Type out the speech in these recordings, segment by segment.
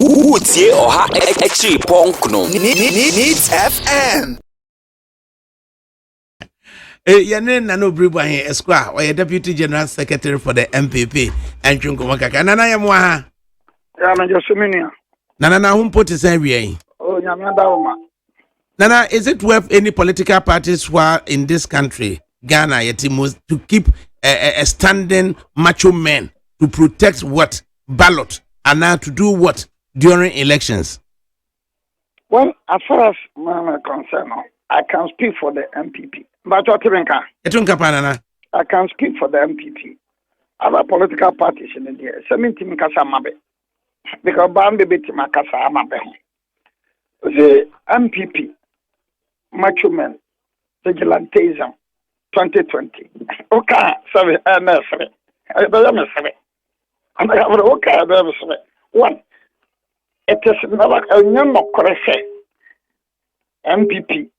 Utie Oha Echi Ponkno Needs FM. Yane Nano Bribuahin Esquire, or a Deputy General Secretary for the MPP, and Chunkumaka. Nana Yamwa. Nana, whom put his area. Oh, Yamadauma. Nana, is it worth any political parties who are in this country, Ghana, Yetimus, to keep a standing macho man to protect what? Ballot, and now to do what during elections? Well, as far as I'm concerned, I can speak for the MPP. But what I can speak for the MPP. Other political parties in India, 70 Mikasa Mabe. Because Bambi bit Makasa Mabe. The MPP, macho men, vigilantism, 2020. Okay, sorry, I'm sorry. And I have okay, one. It is never a number correct. MPP.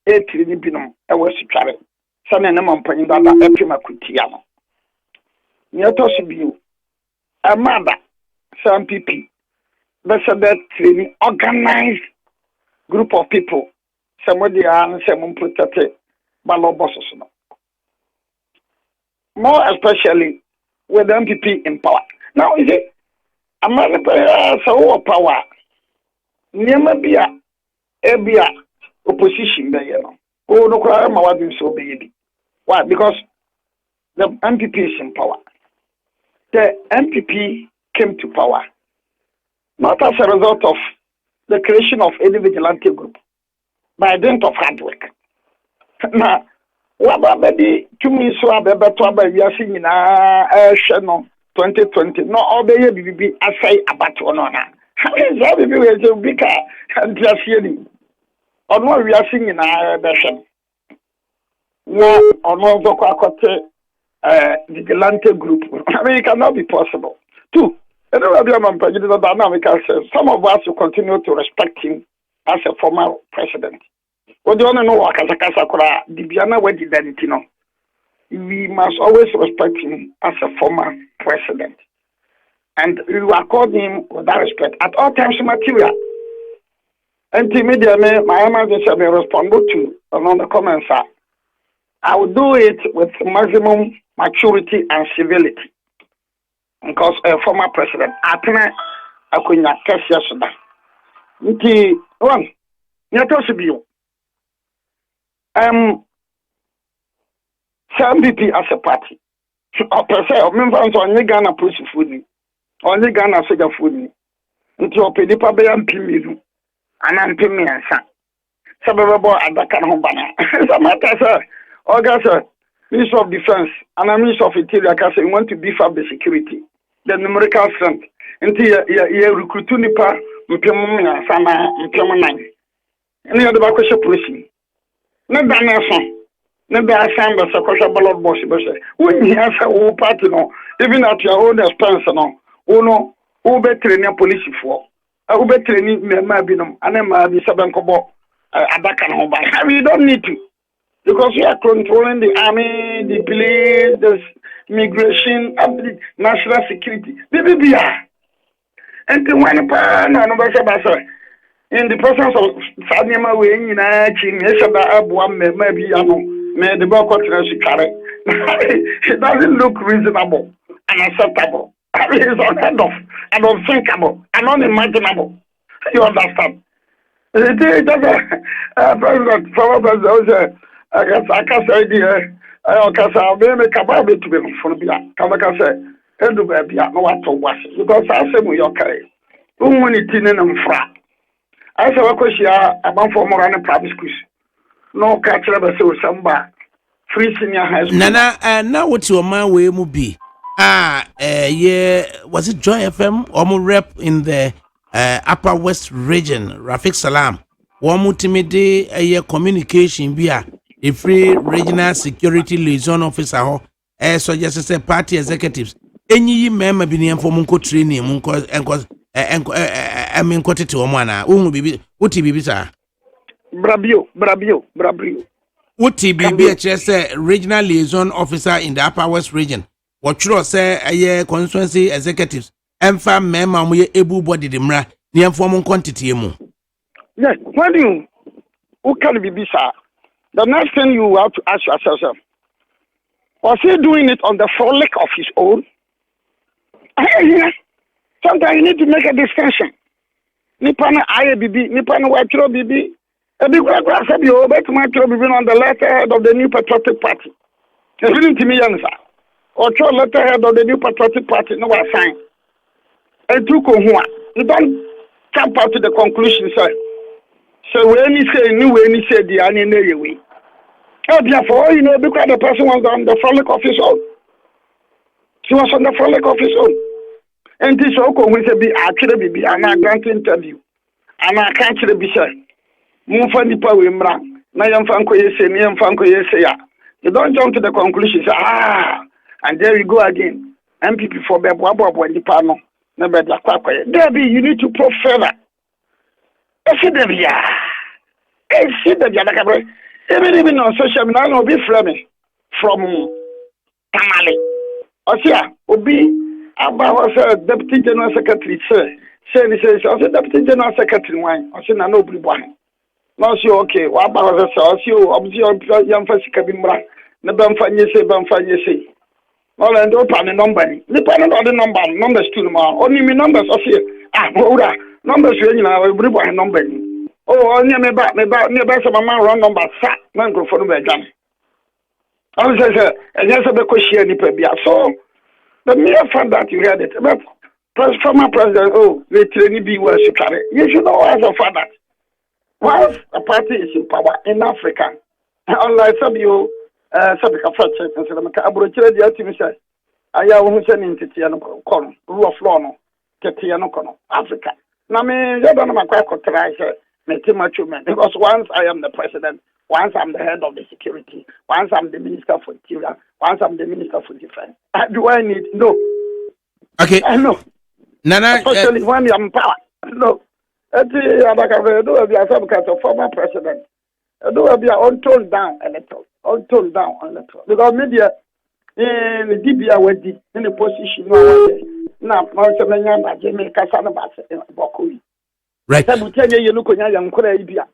8 Libinum, I was to travel. Son and Namon Panida, Epima Kutiano. Niatosibu, a mother, some people, that training organized group of people, somebody and someone protected ballot bosses. More especially with the MPP in power. Now, is it a mother so power? Niamabia, Ebia. Opposition there, oh, no, I'm so baby. Why? Because the MPP is in power. The MPP came to power not as a result of the creation of any vigilante group, by dint of hard work. Now, what about the 2 minutes so about we are singing channel 2020? No, all the BB, I say about one on. How is that? We will be and just hearing. On what we are singing in our version. No, on one of vigilante group. I mean, it cannot be possible. Two, some of us will continue to respect him as a former president. What do you want to know? We must always respect him as a former president. And we will accord him with that respect at all times material. And immediately, my emergency will respond to another comment, sir. I will do it with maximum maturity and civility. Because a former president, Atene Akunya Kessia Suda. Nti, one, Nyatosibiu. MPP as a party. Or per se, or members on Ghana police food, or Ghana soldier food. Until Pedipa Bayam and I'm paying me a son. Sababo at the Canhobana. Samata, August, Minister of Defense, and a Minister of Interior, Castle, want to beef up the security, the numerical strength, until you recruit Nipa, Mpemuna, Sama, Mpemanang. Any other Bakosha police. Not Danielson. Never assigned a Sakosha ballot boss. When he has a party, no, even at your own expense, no, no, who better in your police for. I will be training Mabinum and then Mabi Sabankobo Abakan. We don't need to because we are controlling the army, the police, the immigration, and the national security. BBBR. And when in the presence of Sadima Wing in Achin, Yeshaba Abuam, maybe may the Boko it doesn't look reasonable and acceptable. It is unheard of and unthinkable and unimaginable. You understand? It is just President, former President, I guess I can say, I can make a baby to be from Bia. Kamaka say, Edu Babia, no one to wash because I say, we okay. When it's in and fra. I saw a question about former and private schools. No catch ever so somebody. Free senior high school. Nana, now what's your man way will be? Yeah, was it Joy FM? Omo rep in the Upper West region, Rafik Salam. Omo timide communication via a free regional security liaison officer ho. So just say party executives. Any member bini for munko training munko enko tete omo ana. Ungu bibi, uti bibi sa. Brabio. Uti bibi say regional liaison officer in the Upper West region. What you say constituency executives emfa mema mo ye able body de mra ne emfo mo quantity mu. Yes, when you who can be bisa, the next thing you have to ask yourself, was he doing it on the frolic of his own? Yeah. Sometimes you need to make a distinction. Nipana IABB, Nipana Watro BB, a big graph of your bet Matro BB on the letterhead of the New Patriotic Party. Listen to me, young sir. Or throw letterhead of the New Patriotic Party, no one sign. And took on one. You don't jump out to the conclusion, sir. So when he say new, when he said the any way. Therefore, you know, because the person was on the frolic of his own. She was on the frolic of his own. And this also will be actually be an grant interview. And I can't be said. Move on the power in Bram. Nayam Franco yes, Niam Franco yes, you don't jump to the conclusion, and there you go again. MPP for Bebo when the panel. Never Debbie, you need to probe further. I see Debbie. I see Debbie. Even on social media, I'll be from Tamale. Osia, Obi. Abba was a deputy general secretary, sir. Say, I was a deputy general secretary. Wine, I said, no, one. No, she okay. Abba was a source, you observe young Fasika, Never find you say, Bamfan, you say. All and open a number. Depending on the numbers to tomorrow. Only me numbers, I see. Numbers, you know, I will a number. Oh, only me back, never some man run number, fat, man go for the gun. I was say, and yes, a question, so. The mere fact that you heard it, but former president, they train be well to carry. You should know as a fact that once a party is in power in Africa, unlike some you, Sabika Fletcher and Salamaka, Abrochre, the ultimate, I am sending to Tiano Cono, rule of law, Tiano Cono, Africa. Now, me, you don't know my quack try, make him a man, because once I am the president, once I'm the head of the security, once I'm the minister for interior, once I'm the minister for defense. Do I need? No. Okay. I know. Nana, especially when you're in power. No. Do be a former president. Do be untoned down electoral. Untoned down electoral. Because media in the DBA with in the position now, Mount Jamaica, Bokui. Right. You look on young Korea.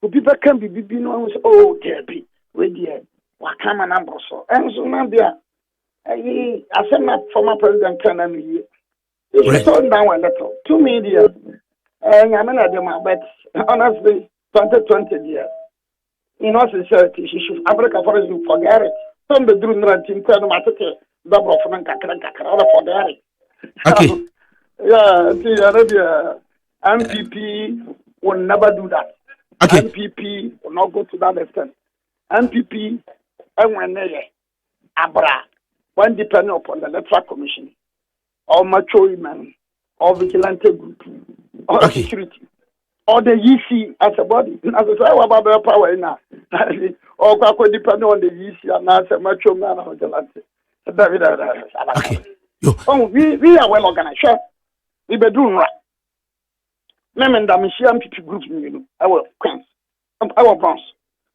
People can be no, oh, Debbie, with the Wakama number so. And so now, I said my former president can you. It's turned down a little. 2 media, and I'm not doing my bet. Honestly, 2020 years. In all sincerity, she should Africa for you forget it. Some the dream that in Matic, double from Kakara forget it. Okay. Yeah, see, MPP will never do that. Okay. MPP will not go to that extent. MPP, and when they Abra, when depending upon the electoral commission, or mature women, or vigilante group, or security, or the EC as a body. As I say, about the power now, or depending on the EC and as a mature man or vigilante. Okay. Oh, we are well organized. Sure. We be doing right. Remember, MPP group, our Queens, our Bronx.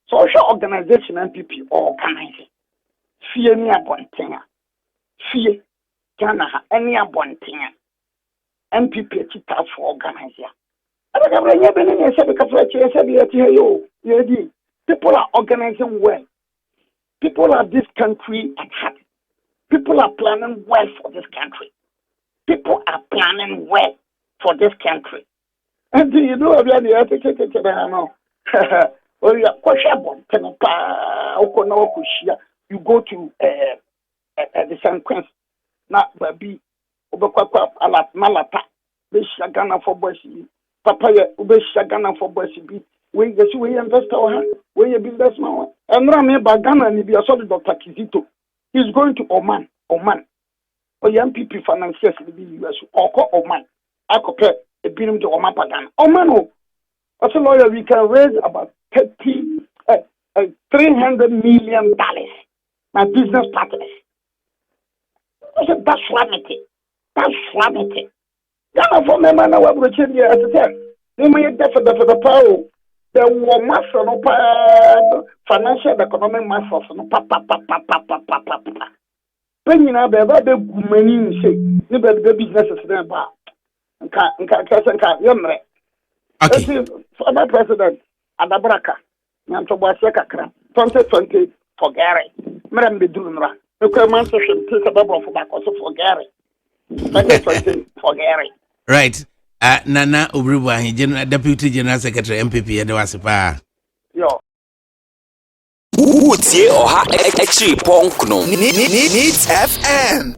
Social organization MPP organizing. Fear me upon Tina. Fear Ghana, any upon Tina. MPP tough for organizing. People are organizing well. People are this country at heart. People are planning well for this country. People are planning well for this country. And you know, you go to the San Queens, not baby, Obakwa, Alat Malata, Beshagana for Bossy, Papaya, Ubeshagana for Bossy, when you invest our when you business now, and Rame Bagana and be a solid Dr. Kizito. He's going to Oman, or young people financiers in the US, or Oman. I compare a billion to Oman Pagan. Oman, as a lawyer, we can raise about $300 million. My business partners. I said, that's flamity. That's flamity. Ghana for me, man, I will change it as I said. They may get for the power. There were master no financial economic master no Penina beba be gumani say ni be businesses na ba nka yemre Okay. Former president Adabraka nyanto boase kakra 2020 for Gary mram be durumra ekwa man so hwem te sababo for back also for Gary 2020 for Gary Right. Nana Obriwa, Deputy General Secretary MPP and Wasipa. yo Woodsie or ha extra punk no. Needs FM.